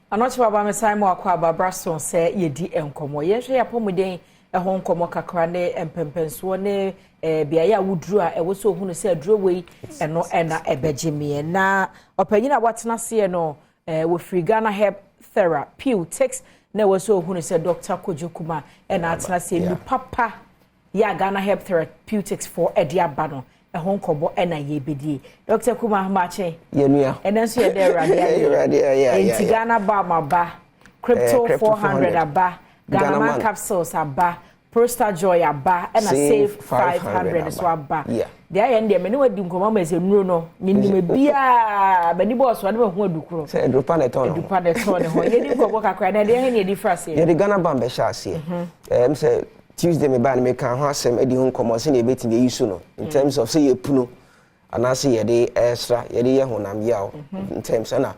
Anoche baba me sai mo akwa babra so se yedi enkomo ye hwe yapomuden ho nkomo kakra ne empempenso ne bia ya wuduru a ewo so hunu se aduro wei eno ena ebegime na opanyina watena se no wo free Ganaherb Therapeutics na wo so hunu se Dr. Kojukuma ena atena se nu papa ya Ganaherb Therapeutics for ediaba no ho nkomo ena ye bedie Dr. Kuma mache yenua enenso ye de rade ya Ghana ba maba crypto 400 aba Ghana capsules aba Prosta Joy aba and a save 500 so aba there and there many wadi nkoma ma se nuro no minime bia bani boss wade ho adukuro say edupa na ton ho ye di nkoma kakra na there he di frase ye di Ghana ba be sha ase say Tuesday me ba na me kan ho asem edi ho nkoma se na ebeti be yisu no in terms of say ye puno and say ye di extra ye di ye honam yaw in terms na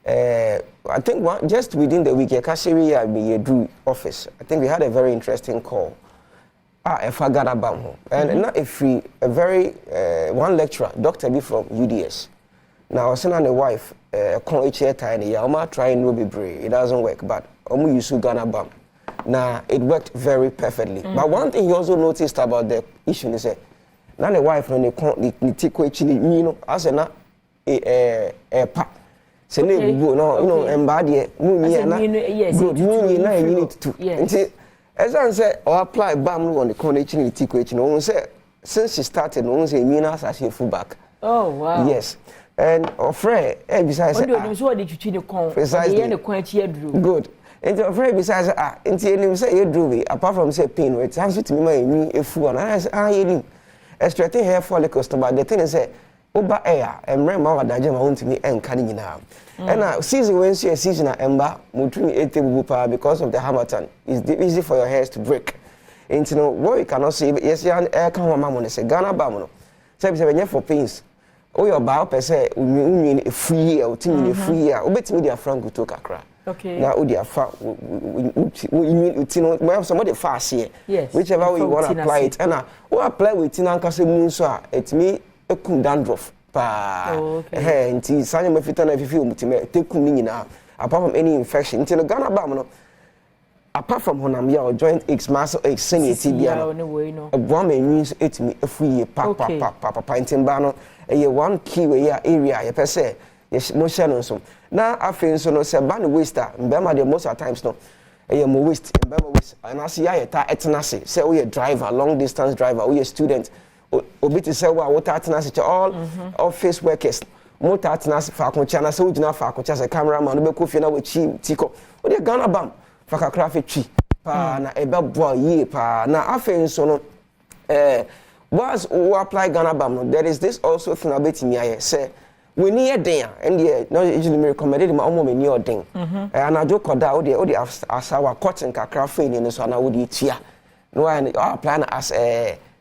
I think just within the week, we drew office. I think we had a very interesting call. And not a very one lecturer, Dr. B from UDS. Now, I was saying the wife, trying to be brave. It doesn't work, but I'm used to Ghana Bam. Now, it worked very perfectly. But one thing he also noticed about the issue is that now the wife, when they take as a pack. Say no embody muni na good muni na you need to nti as I say or apply bam on the connection tikwechi no say since she started no say mina as she full back. Oh wow. Yes. And ofre besides so dey twitwi ne kon dey ne kon achi aduru good and ofre besides nti enim say you do apart from say pain it has to me my efu and I say you extracting hair follicles but the thing is say Oba air and remember what I want to me and canning now. And season when she a season at Emba, Mutuni Etebupa because of the Hamilton. It's easy for your hairs to break. And you know what you cannot see, but yes, young air come on, mamma, say Ghana Bamono. Say, for pains. Oh, your bow per se, we mean a free year, or a free year, or bet me their frank to Kakra. Okay. Now, dear, we mean, we have somebody fast here. Yes. Whichever way you want to apply it. And I apply with Tinanka Moonsa, it's me. Ekum dandruff pa nti sanya mafita na fifi omutime tekum ni nyina apart from any infection nti no Ghana Bam no apart from honam ya or joint aches muscle aches senity bia no ebwa ma nwins etimi efuye pa nti mba no eye one key we area ye pese ye mo share no so na afen so no se ba no waster mbema de most of times no eye mo waste mbema waste and as ya ta etenase say we driver long distance driver we student obi to say what attendance all office workers motor attendance fa koncha na say ujina fa koncha say cameraman no be kofi na we chi tiko o de Ghana Bam fa kakra fe twi pa na ebe boa ye pa na afen so no once we apply Ghana Bam no there is this also thing about me I say we need den and the no usually me recommended my omo me ni odin and I do koda o de asawa cotton kakra fe ni so na wo de tia no I apply na as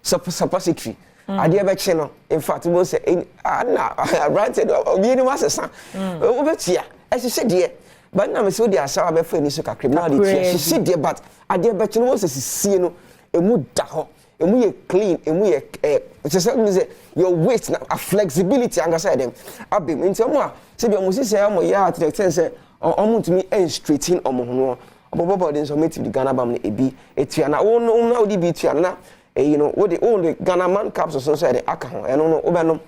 suppository ade be che no in fact we say na granted obi ni masesa o betia e se de but na me so de asawa be fa ni so kakra na de se de but ade be che no se sie no emu da ho emu ye clean emu ye se say your waist na flexibility anga say dem abim nti omo a se bi omo si say omo ya at the sense omo to me straighten omo ho no obobo de so metive the Ghana Bam na ebi etua na wo no na odi bi tua na you know what the only Ghana man capsules so say the aka ho eno no obenom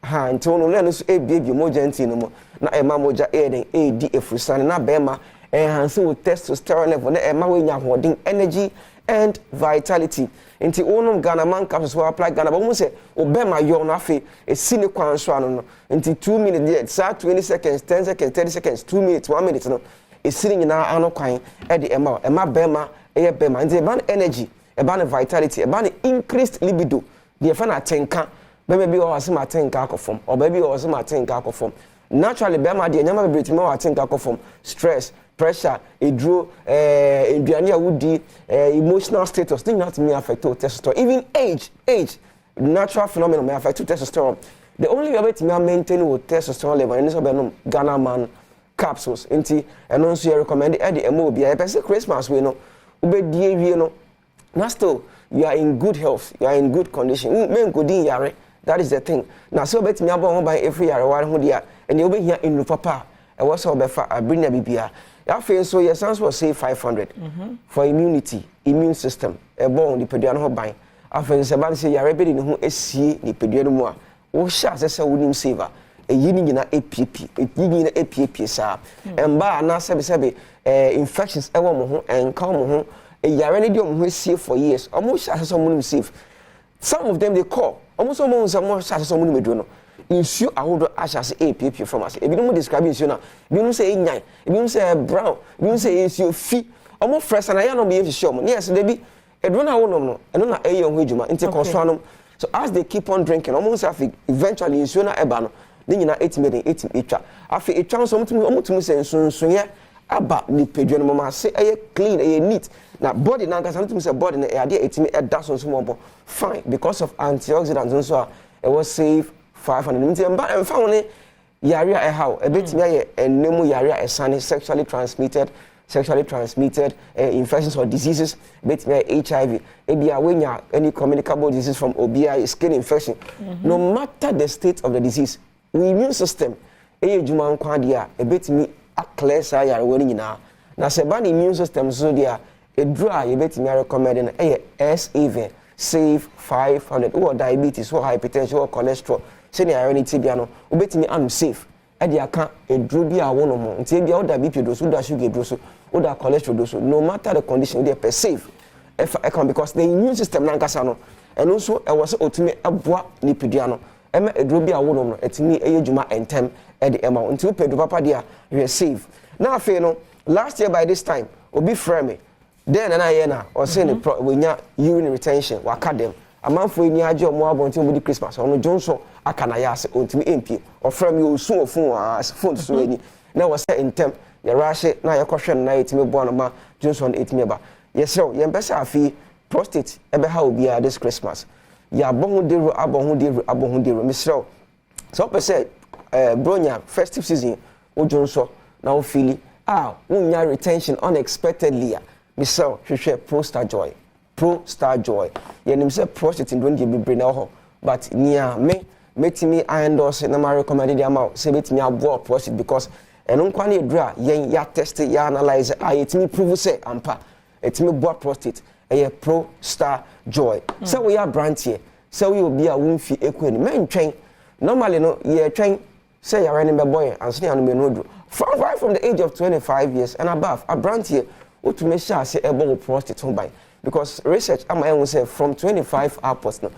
ha nti ono le no so ebiebie moja nti no mo na ema moja den di efrusan na bema enhance with testosterone level na ema we nya hoden energy and vitality nti ono Ghana man capsules we apply Ghana but mo say obema yo no afi esine kwan so ano no nti 2 minutes there sa 20 seconds 10 seconds 30 seconds 2 minutes 1 minute no esine nyina ano kwan e de ema bema bema nti ban energy about vitality, about increased libido. The fan atenka, baby or some atenka form, or baby or some atenka form. Naturally, Bema, the number of more atenka form, stress, pressure, it drew Indiana woody, emotional status, thing not me affect testosterone. Even age, natural phenomenon may affect testosterone. The only way to maintain with testosterone level in this Ghana man capsules, and also you recommend the MOB. I say Christmas, we know, you know. Now still, you are in good health, you are in good condition. That is the thing. Now so bet me about by every year one and you'll be here in Papa. I was over bring a bibia. That feels so your sons will say 500 for immunity, immune system. A bone the pedian ho bang. After the Saban say you're ready to see the pedian more. Oh, shots as a wooden saver. A yin in a APP, a yin in a APP, sir. And by an answer, infections, and calm. A yaranidium who is safe for years, almost as someone safe. Some of them they call, almost more such as someone may do. Ensure I would ask as APP from us. If you don't describe it, you don't say nine, you don't say brown, you don't say it's your feet, almost fresh, and I don't be able to show me. Yes, they be a drone. I won't and not a young wage, into Consuanum. So as they keep on drinking, almost eventually ensure a ban, then you're not 8 million, 8 each. After a chance, almost to say, so yeah, about the pedion mama say, a clean, a neat. Now, body now, because something say body, the idea it's me a dozen small, fine, because of antioxidants, and so it was safe. 500 and found yaria a how a bit me and no yaria a sunny sexually transmitted infections or diseases bit me HIV ebia when ya any communicable disease from OBI skin infection no matter the state of the disease we immune system juma nkwa dia a bit me a clear sa yare woni nyina na se ba immune system so dia a draw you bit me recommending SAV save 500 or diabetes or hypertension or cholesterol senior irony tibiano ubetimi am safe e dey aka eduro bi a wono mo nti bia o da BP do so da sugar do so o da cholesterol do so no matter the condition they per safe because the immune system na nkasa no and also e was otumi aboa lipidua no e ma eduro bi a wono no etimi eyedwuma entem e dey ema nti o pedu papa dia we safe na afi no last year by this time obi frame me then na ye na o say ne we nya urine retention waka dem amanfo ni age omo abonti omo di Christmas ono Johnson akana ya se ontimi empie ofra mi osun phone so ani na wo say intem ye rashe na ye kohwe na etimi bo no ma Johnson etimi ba yes so ye mpesa afi prostate ebe ha obi a this Christmas ya abon dero misro so pese bronya festive season o Johnson na o feel wonya retention unexpectedly misro hwehwe Pro Star Joy. Yenim say prostate don't be brain ho, but near metimi I endorse na my recommended amount say metimi avoid prostate because eno nkwa na edura yen ya test ya analyze etimi prove say ampa etimi boa prostate Pro Star Joy. So we are brand here. So we will be a wonfi ekweni mentwen normally no ye twen say you running be boy and say anu me no do right from the age of 25 years and above a brand here to make sure say ebo prostate ho by because research am say from 25 upwards no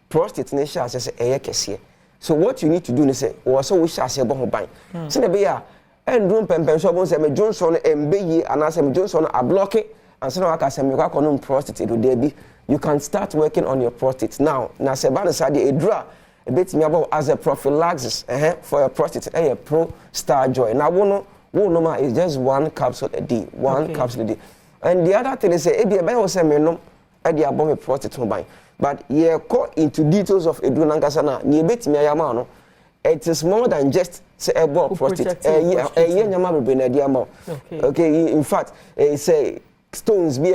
prostate ne sha say kese. So what you need to do is say so we sha say ebo ho ban so na be ya endrum pempen so bon say me Johnson embe yi and say me Johnson a block it and so na say me kwa no prostate do there be you can start working on your prostate now na say ban say the edra a bit me about as a prophylaxis for your prostate Pro Star Joy now no ma is just one capsule a day capsule a day. And the other thing is say ebi ebe wo say me no e dey abom me prostate ho ban but ye go into details of edru nankasa na ni ebetimi ayama no it is more than just say ebo prostate nyama bebe na dey ama okay in fact say stones bi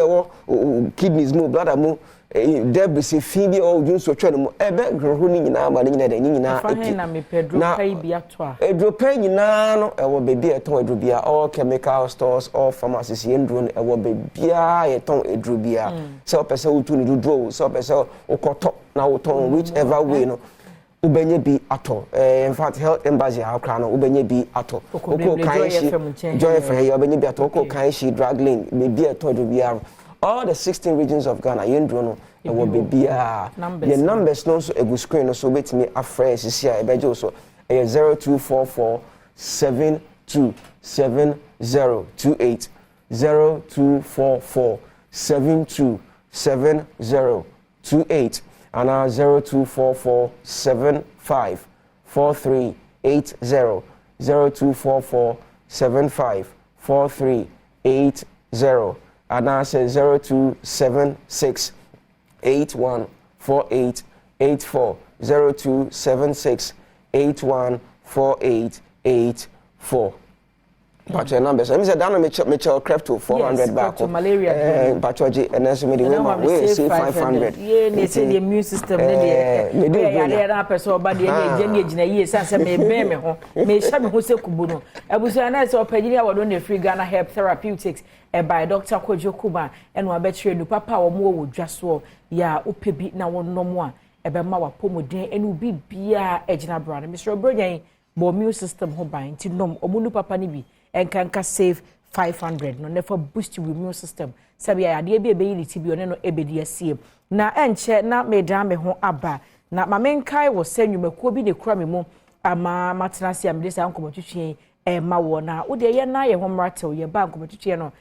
kidneys mu bladder mu debris fi bi dun so twa no ebe groho ni nyina ma ni nyina da ni nyina na me pedro pai bi ato a edro pai nyina no ewo bebi eton edro bia all chemical stores all pharmacies yendro no ewo bebia eton edro bia so pese utu ni dudro so pese okoto na uton whichever way no ubenye bi ato in fact health embassy akra no ubenye bi ato oko kan shi joy for here ubenye bi ato oko kan shi drug lane bebi eton edro bia all the 16 regions of Ghana yendro no ewo bebia the numbers no so egu screen no so betimi afre sisi a ebeje so 0244 727028 0244 727028 and 0244 75 4380 0244 75 4380 and I say 0276 814884 0276 814884. But your numbers. I said down me crypto 400 back. Malaria. Patroji and then so me we say 500. Yeah, they say the immune system me dey na person ba dey dey gina ye say me be me ho. Me sha me ho se kubu no. Abusu na say opagini a wodo na free Ganaherb Therapeutics by Dr. Kojo Kuba and wa betre nu papa wo mo wo dwaso ya opebi na wonnom a ebe ma wa pomodin enu bi bia egina bra na Mr. Obronyan bo immune system ho ban ti nom omunu papa ni bi enkanka save 500 no never boost your immune system sabi ya de bi ebeyi ti bi one no ebedi asie na enche na medam me ho aba na mamenkai wo sanwumakuo bi ne kura me mu ama matenase am de sa nkomotwetwe ma wo na wo de ye na ye ho mratel ye ba nkomotwetwe no